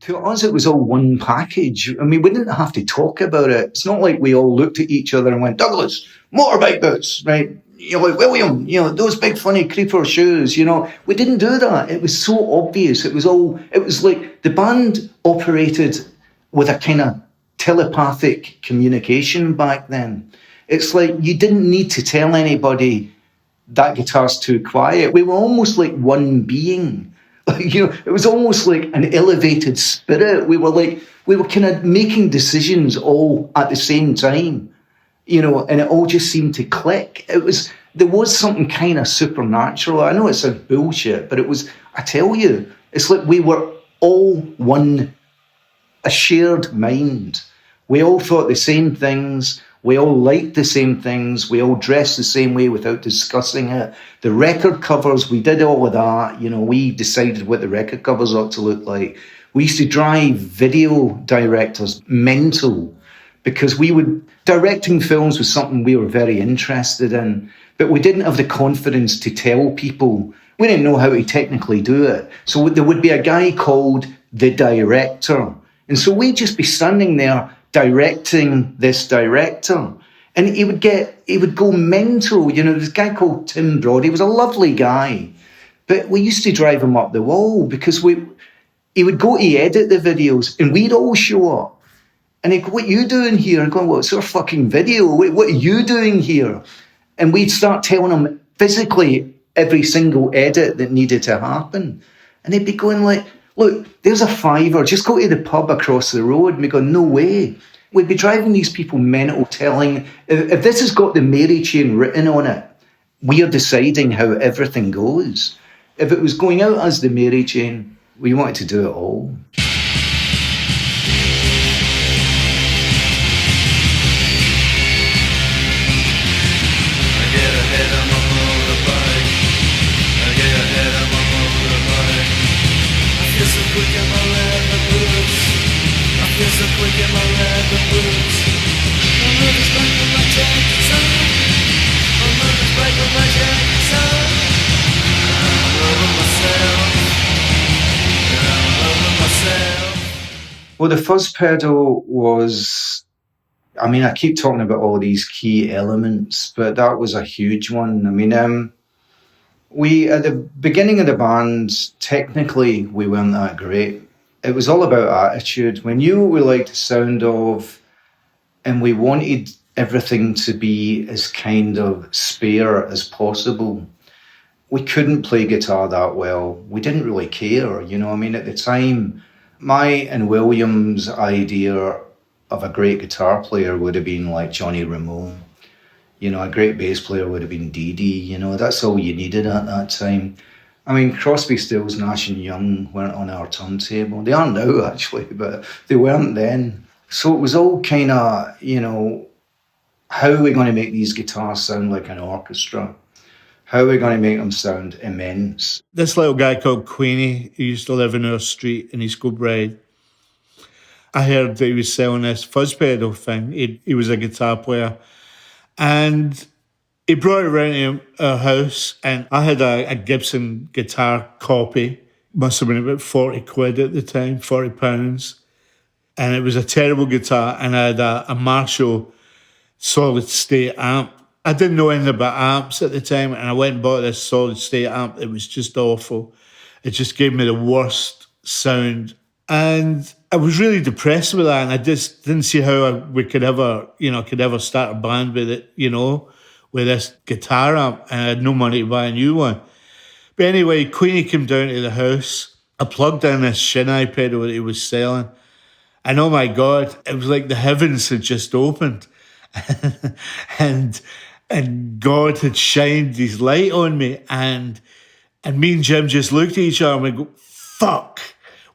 To us, it was all one package. I mean, we didn't have to talk about it. It's not like we all looked at each other and went, Douglas, motorbike boots, right? You know, like William, you know, those big funny creeper shoes, you know. We didn't do that. It was so obvious. It was like the band operated with a kind of telepathic communication back then. It's like you didn't need to tell anybody that guitar's too quiet. We were almost like one being. You know, it was almost like an elevated spirit. We were kind of making decisions all at the same time, you know, and it all just seemed to click. There was something kind of supernatural. I know it sounds bullshit, but I tell you, it's like we were all a shared mind. We all thought the same things. We all liked the same things. We all dressed the same way without discussing it. The record covers, we did all of that. You know, we decided what the record covers ought to look like. We used to drive video directors mental because directing films was something we were very interested in, but we didn't have the confidence to tell people. We didn't know how to technically do it. So there would be a guy called the director. And so we'd just be standing there directing this director, and he would go mental. You know, this guy called Tim Broad, he was a lovely guy, but we used to drive him up the wall because he would go to edit the videos and we'd all show up and he'd go, what are you doing here? And going, well, it's our fucking video. What are you doing here? And we'd start telling him physically every single edit that needed to happen. And he'd be going like, look, there's a $5, just go to the pub across the road. And we go, no way. We'd be driving these people mental, telling, if this has got the Mary chain written on it, we are deciding how everything goes. If it was going out as the Mary chain, we wanted to do it all. Well, the fuzz pedal was, I mean, I keep talking about all these key elements, but that was a huge one. I mean, we, at the beginning of the band, technically, we weren't that great. It was all about attitude. We knew what we liked the sound of, and we wanted everything to be as kind of spare as possible. We couldn't play guitar that well. We didn't really care, you know. I mean, at the time, my and William's idea of a great guitar player would have been like Johnny Ramone. You know, a great bass player would have been Dee Dee. You know, that's all you needed at that time. I mean, Crosby, Stills, Nash and Young weren't on our turntable. They are now, actually, but they weren't then. So it was all kind of, you know, how are we going to make these guitars sound like an orchestra? How are we going to make them sound immense? This little guy called Queenie, he used to live in our street in East Kilbride. I heard that he was selling this fuzz pedal thing. He was a guitar player. And he brought it around to our house, and I had a Gibson guitar copy. Must have been about 40 quid at the time, £40. And it was a terrible guitar, and I had a Marshall solid state amp. I didn't know anything about amps at the time, and I went and bought this solid state amp. It was just awful. It just gave me the worst sound. And I was really depressed with that, and I just didn't see how we could ever start a band with it, you know, with this guitar amp, and I had no money to buy a new one. But anyway, Queenie came down to the house. I plugged in this Shin-ei pedal that he was selling, and oh my God, it was like the heavens had just opened. and God had shined his light on me, and me and Jim just looked at each other and we go, fuck.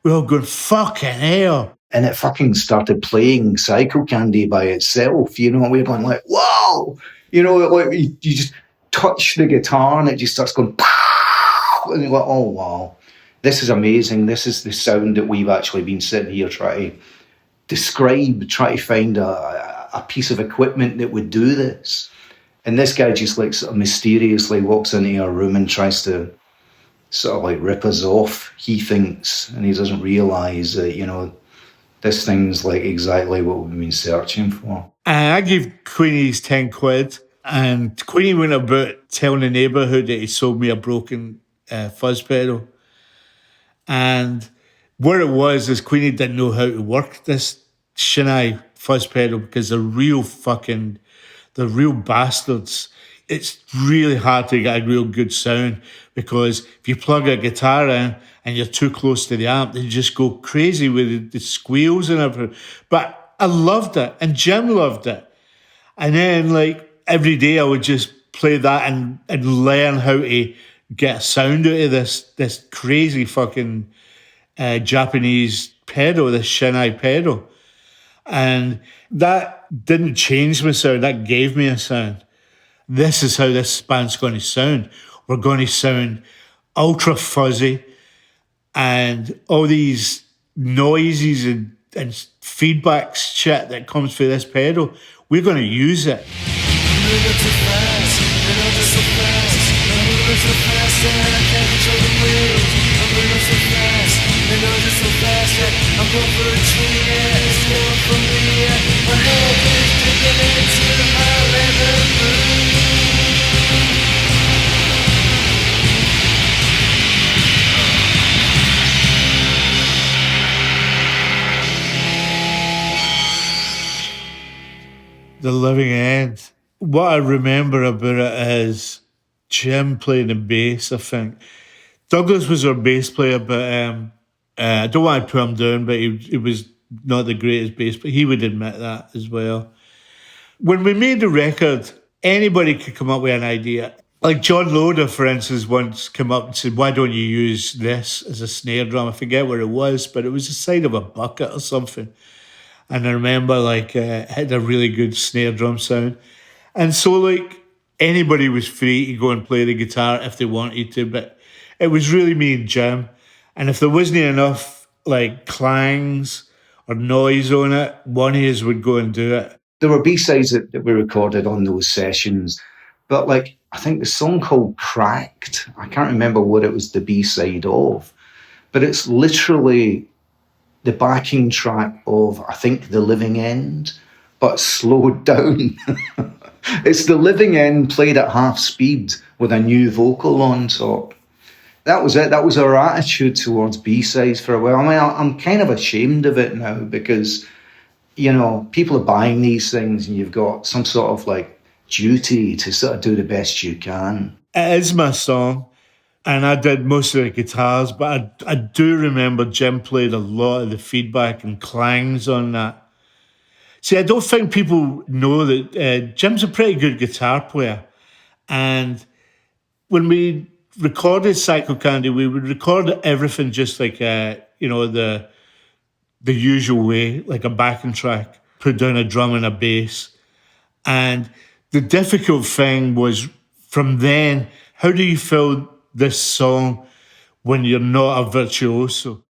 We're all going, fucking hell. And it fucking started playing Psychocandy by itself, you know, we were going like, wow! You know, like you just touch the guitar and it just starts going, pow! And you're like, oh wow, this is amazing. This is the sound that we've actually been sitting here trying to describe, trying to find a piece of equipment that would do this. And this guy just like sort of mysteriously walks into our room and tries to sort of like rip us off, he thinks, and he doesn't realise that, this thing's like exactly what we've been searching for. I gave Queenie's 10 quid, and Queenie went about telling the neighbourhood that he sold me a broken fuzz pedal. And what it was is Queenie didn't know how to work this Shin-ei fuzz pedal because they're real bastards. It's really hard to get a real good sound because if you plug a guitar in and you're too close to the amp, they just go crazy with the squeals and everything. But I loved it, and Jim loved it. And then, like, every day I would just play that and learn how to get a sound out of this crazy fucking Japanese pedal, this Shin-ei pedal. And that didn't change my sound, that gave me a sound. This is how this band's going to sound. We're going to sound ultra fuzzy and all these noises and feedback shit that comes through this pedal. We're going to use it. The living end. What I remember about it is Jim playing the bass, I think. Douglas was our bass player, but I don't want to put him down, but he was not the greatest bass, but he would admit that as well. When we made the record, anybody could come up with an idea. Like John Loder, for instance, once came up and said, why don't you use this as a snare drum? I forget what it was, but it was the side of a bucket or something. And I remember it had a really good snare drum sound. And so like anybody was free to go and play the guitar if they wanted to, but it was really me and Jim. And if there wasn't enough like clangs or noise on it, one of us would go and do it. There were B-sides that we recorded on those sessions, but like I think the song called Cracked, I can't remember what it was the B-side of, but it's literally the backing track of, I think, The Living End, but slowed down. It's The Living End played at half speed with a new vocal on top. That was it. That was our attitude towards B-sides for a while. I mean, I'm kind of ashamed of it now because, people are buying these things and you've got some sort of like duty to sort of do the best you can. It is my song. And I did most of the guitars, but I do remember Jim played a lot of the feedback and clangs on that. See, I don't think people know that Jim's a pretty good guitar player. And when we recorded Psychocandy, we would record everything just like, the usual way, like a backing track, put down a drum and a bass. And the difficult thing was from then, how do you fill this song when you're not a virtuoso?